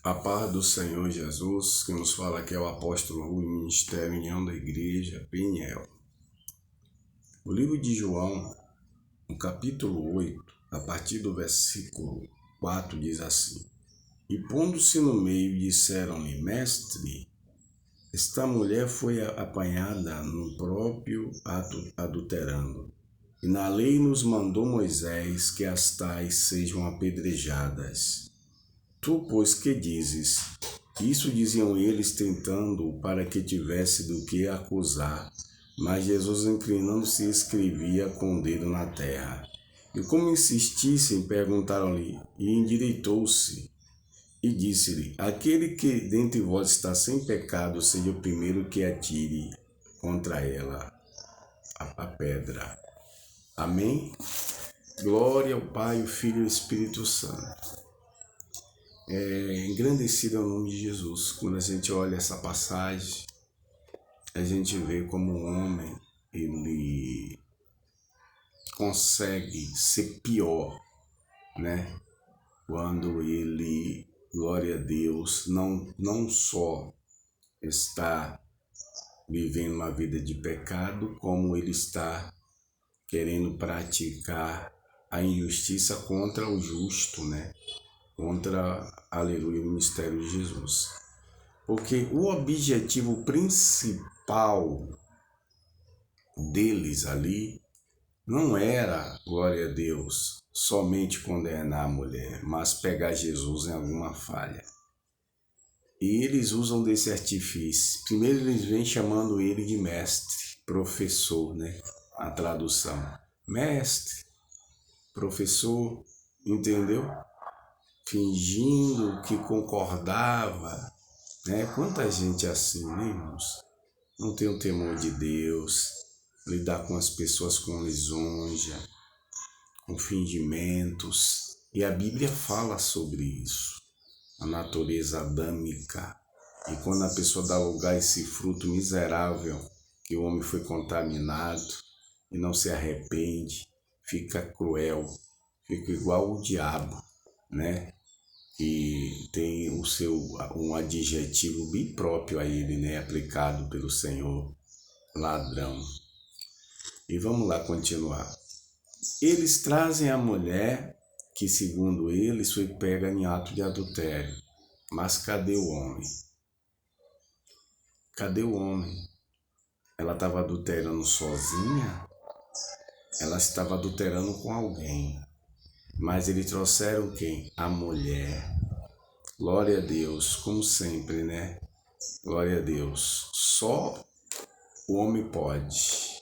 A paz do Senhor Jesus, que nos fala aqui é o apóstolo Rui, Ministério União da Igreja, Peniel. O livro de João, no capítulo 8, a partir do versículo 4, diz assim: E pondo-se no meio, disseram-lhe: Mestre, esta mulher foi apanhada no próprio ato adulterando. E na lei nos mandou Moisés que as tais sejam apedrejadas. Tu, pois, que dizes? Isso diziam eles, tentando para que tivesse do que acusar. Mas Jesus, inclinando-se, escrevia com o dedo na terra. E como insistissem, perguntaram-lhe, e endireitou-se, e disse-lhe: Aquele que dentre vós está sem pecado, seja o primeiro que atire contra ela a pedra. Amém? Glória ao Pai, o Filho e o Espírito Santo. Engrandecido é o nome de Jesus. Quando a gente olha essa passagem, a gente vê como um homem, ele consegue ser pior, né? Quando ele, glória a Deus, não só está vivendo uma vida de pecado, como ele está querendo praticar a injustiça contra o justo, né? Contra, aleluia, o ministério de Jesus. Porque o objetivo principal deles ali não era, glória a Deus, somente condenar a mulher, mas pegar Jesus em alguma falha. E eles usam desse artifício. Primeiro eles vêm chamando ele de mestre, professor, né? A tradução. Mestre, professor, entendeu? Fingindo que concordava, né? Quanta gente assim, né, irmãos? Não tem o temor de Deus, lidar com as pessoas com lisonja, com fingimentos. E a Bíblia fala sobre isso, a natureza adâmica. E quando a pessoa dá lugar a esse fruto miserável, que o homem foi contaminado e não se arrepende, fica cruel, fica igual o diabo, né? E tem um adjetivo bem próprio a ele, né? Aplicado pelo Senhor, ladrão. E vamos lá continuar. Eles trazem a mulher que, segundo eles, foi pega em ato de adultério. Mas cadê o homem? Cadê o homem? Ela estava adulterando sozinha? Ela estava adulterando com alguém. Mas eles trouxeram quem? A mulher. Glória a Deus, como sempre, né? Glória a Deus. Só o homem pode.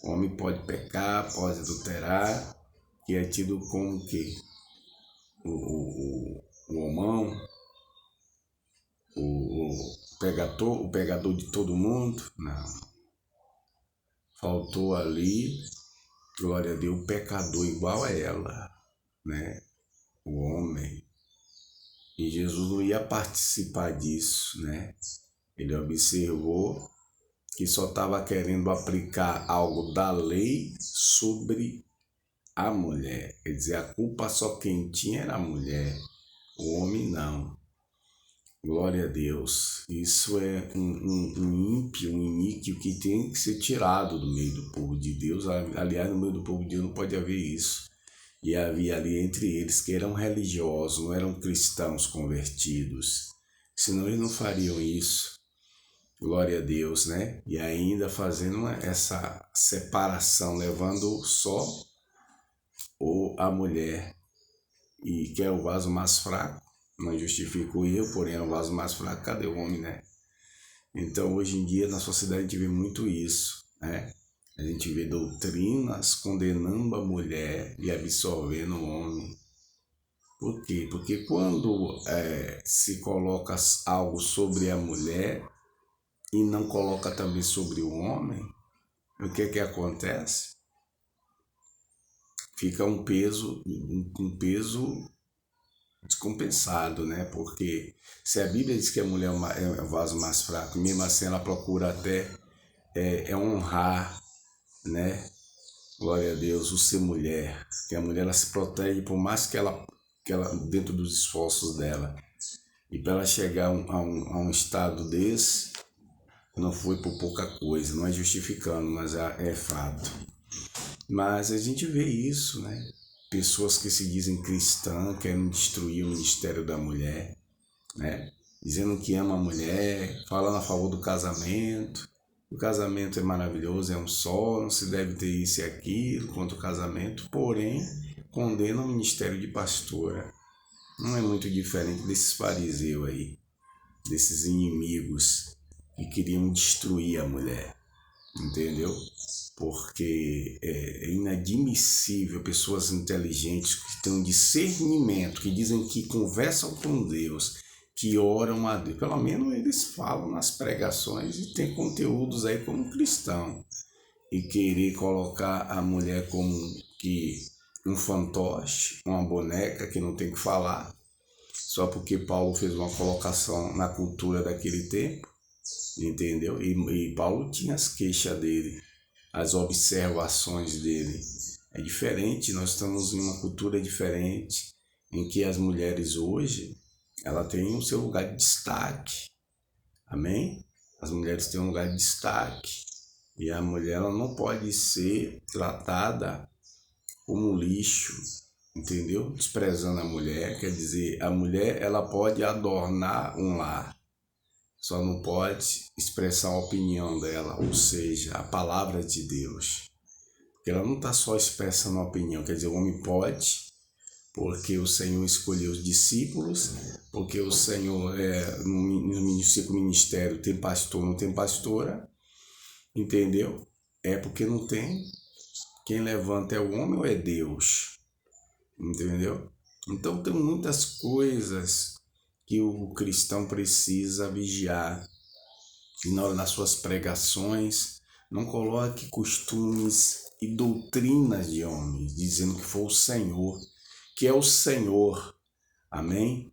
O homem pode pecar, pode adulterar, que é tido como que? O homão, o pegador de todo mundo? Não. Faltou ali, glória a Deus, o pecador igual a ela, né? O homem. E Jesus não ia participar disso, né? Ele observou que só estava querendo aplicar algo da lei sobre a mulher. Quer dizer, a culpa só quem tinha era a mulher, o homem não. Glória a Deus. Isso é um ímpio, um iníquo que tem que ser tirado do meio do povo de Deus. Aliás, no meio do povo de Deus não pode haver isso. E havia ali entre eles que eram religiosos, não eram cristãos convertidos. Senão eles não fariam isso. Glória a Deus, né? E ainda fazendo essa separação, levando só a mulher, e que é o vaso mais fraco. Não justifico eu, porém é o vaso mais fraco. Cadê o homem, né? Então, hoje em dia, na sociedade, a gente vê muito isso, né? A gente vê doutrinas condenando a mulher e absorvendo o homem. Por quê? Porque quando se coloca algo sobre a mulher e não coloca também sobre o homem, o que acontece? Fica um peso descompensado, né? Porque se a Bíblia diz que a mulher é o vaso mais fraco, mesmo assim ela procura até honrar, né? Glória a Deus, o ser mulher. Que a mulher ela se protege por mais que ela dentro dos esforços dela. E para ela chegar a um estado desse, não foi por pouca coisa, não é justificando, mas é fato. Mas a gente vê isso, né? Pessoas que se dizem cristãs querem destruir o ministério da mulher, né? Dizendo que ama a mulher, falando a favor do casamento. O casamento é maravilhoso, é um só, não se deve ter isso e aquilo contra o casamento, porém condena o ministério de pastora. Não é muito diferente desses fariseus aí, desses inimigos que queriam destruir a mulher, entendeu? Porque é inadmissível pessoas inteligentes que têm um discernimento, que dizem que conversam com Deus, que oram a Deus. Pelo menos eles falam nas pregações e tem conteúdos aí como cristão. E querer colocar a mulher como que um fantoche, uma boneca que não tem que falar, só porque Paulo fez uma colocação na cultura daquele tempo, entendeu? E Paulo tinha as queixas dele, as observações dele. É diferente, nós estamos em uma cultura diferente, em que as mulheres hoje, ela tem o seu lugar de destaque, amém? As mulheres têm um lugar de destaque, e a mulher ela não pode ser tratada como lixo, entendeu? Desprezando a mulher, quer dizer, a mulher ela pode adornar um lar, só não pode expressar a opinião dela, ou seja, a palavra de Deus. Porque ela não está só expressando a opinião, quer dizer, o homem pode, porque o Senhor escolheu os discípulos, porque o Senhor, no seu ministério, tem pastor, não tem pastora, entendeu? É porque não tem. Quem levanta é o homem ou é Deus? Entendeu? Então tem muitas coisas que o cristão precisa vigiar. E nas suas pregações, não coloque costumes e doutrinas de homens, dizendo que foi o Senhor, que é o Senhor. Amém?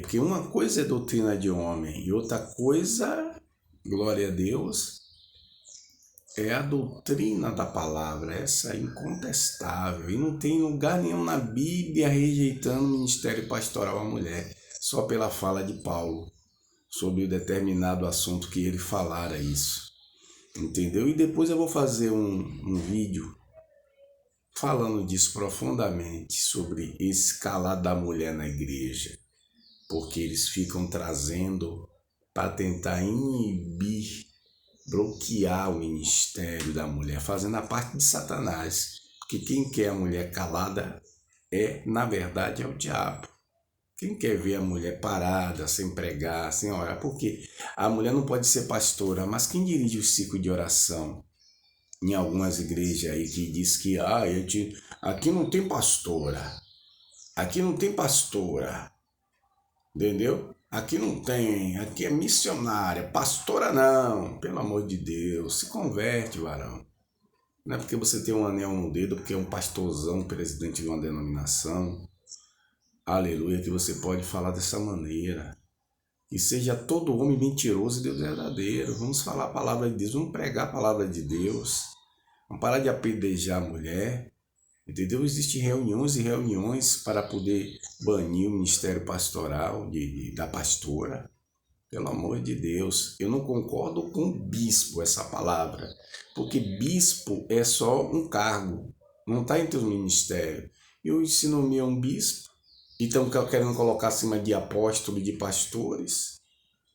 Porque uma coisa é doutrina de homem e outra coisa, glória a Deus, é a doutrina da palavra, essa é incontestável. E não tem lugar nenhum na Bíblia rejeitando o ministério pastoral à mulher, só pela fala de Paulo sobre o determinado assunto que ele falara isso. Entendeu? E depois eu vou fazer um vídeo falando disso profundamente, sobre esse calar da mulher na igreja. Porque eles ficam trazendo para tentar inibir, bloquear o ministério da mulher, fazendo a parte de Satanás. Porque quem quer a mulher calada na verdade, é o diabo. Quem quer ver a mulher parada, sem pregar, sem orar? Porque a mulher não pode ser pastora, mas quem dirige o ciclo de oração? Em algumas igrejas aí que diz que aqui não tem pastora, aqui não tem pastora, entendeu? Aqui não tem, aqui é missionária, pastora não, pelo amor de Deus, se converte, varão. Não é porque você tem um anel no dedo, porque é um pastorzão, presidente de uma denominação, aleluia, que você pode falar dessa maneira. Que seja todo homem mentiroso e Deus verdadeiro. Vamos falar a palavra de Deus, vamos pregar a palavra de Deus. Vamos parar de apedrejar a mulher. Entendeu? Existem reuniões e reuniões para poder banir o ministério pastoral da pastora. Pelo amor de Deus, eu não concordo com bispo essa palavra, porque bispo é só um cargo, não está entre os ministérios. Eu se nomeei um bispo e estão querendo colocar acima de apóstolos e de pastores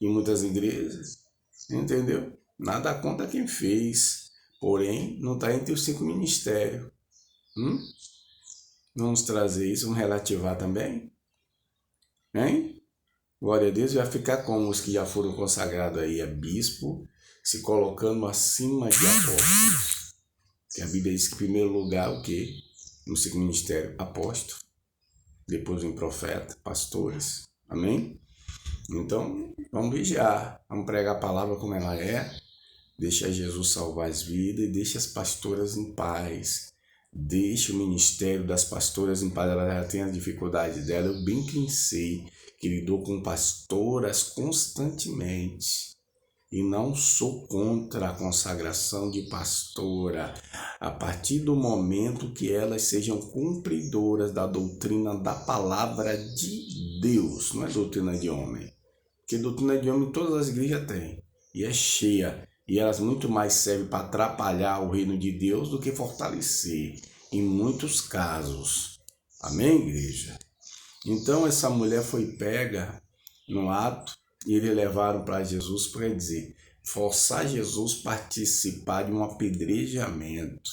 em muitas igrejas, entendeu? Nada contra quem fez, porém não está entre os 5 ministérios. Vamos trazer isso, vamos relativar também, hein? Glória a Deus, vai ficar como os que já foram consagrados aí a bispo, se colocando acima de apóstolos. Que a Bíblia diz que em primeiro lugar o quê? No segundo ministério, apóstolo. Depois vem profeta, pastores. Amém? Então, vamos vigiar. Vamos pregar a palavra como ela é. Deixa Jesus salvar as vidas e deixa as pastoras em paz. Deixa o ministério das pastoras em paz. Ela já tem a dificuldade dela. Eu bem que sei que lidou com pastoras constantemente. E não sou contra a consagração de pastora, a partir do momento que elas sejam cumpridoras da doutrina da palavra de Deus, não é doutrina de homem. Porque doutrina de homem todas as igrejas têm, e é cheia, e elas muito mais servem para atrapalhar o reino de Deus do que fortalecer, em muitos casos. Amém, igreja? Então essa mulher foi pega no ato e eles levaram para Jesus para dizer, forçar Jesus a participar de um apedrejamento.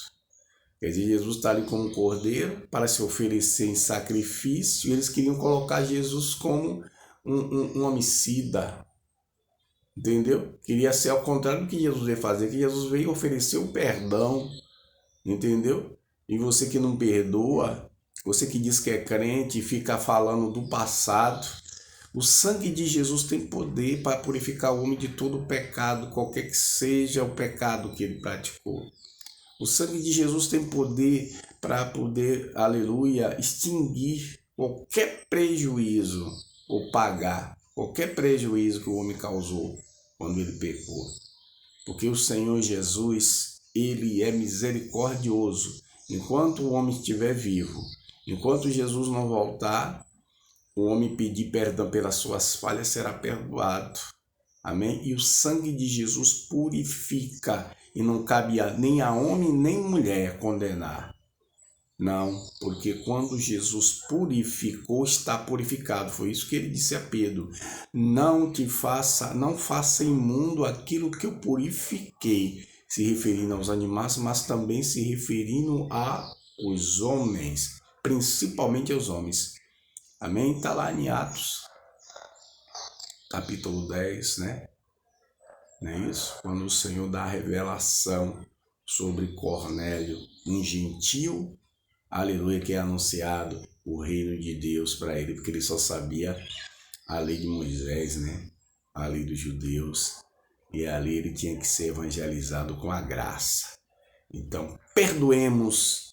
Quer dizer, Jesus está ali como um cordeiro para se oferecer em sacrifício, e eles queriam colocar Jesus como um homicida, entendeu? Queria ser ao contrário do que Jesus veio fazer, que Jesus veio oferecer o perdão, entendeu? E você que não perdoa, você que diz que é crente e fica falando do passado, o sangue de Jesus tem poder para purificar o homem de todo o pecado, qualquer que seja o pecado que ele praticou. O sangue de Jesus tem poder para poder, aleluia, extinguir qualquer prejuízo ou pagar qualquer prejuízo que o homem causou quando ele pecou. Porque o Senhor Jesus, ele é misericordioso. Enquanto o homem estiver vivo, enquanto Jesus não voltar, o homem pedir perdão pelas suas falhas será perdoado. Amém? E o sangue de Jesus purifica. E não cabe nem a homem nem mulher condenar. Não, porque quando Jesus purificou, está purificado. Foi isso que ele disse a Pedro. Não faça imundo aquilo que eu purifiquei. Se referindo aos animais, mas também se referindo aos homens. Principalmente aos homens. Amém? Está lá em Atos, capítulo 10, né? Não é isso? Quando o Senhor dá a revelação sobre Cornélio, um gentil, aleluia, que é anunciado o reino de Deus para ele, porque ele só sabia a lei de Moisés, né? A lei dos judeus, e ali ele tinha que ser evangelizado com a graça. Então, perdoemos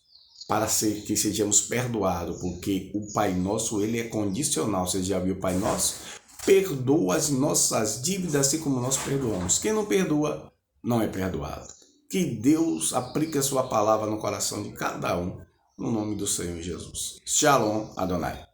para que sejamos perdoados, porque o Pai Nosso, ele é condicional. Você já viu o Pai Nosso? Perdoa as nossas dívidas assim como nós perdoamos. Quem não perdoa, não é perdoado. Que Deus aplique a sua palavra no coração de cada um, no nome do Senhor Jesus. Shalom, Adonai.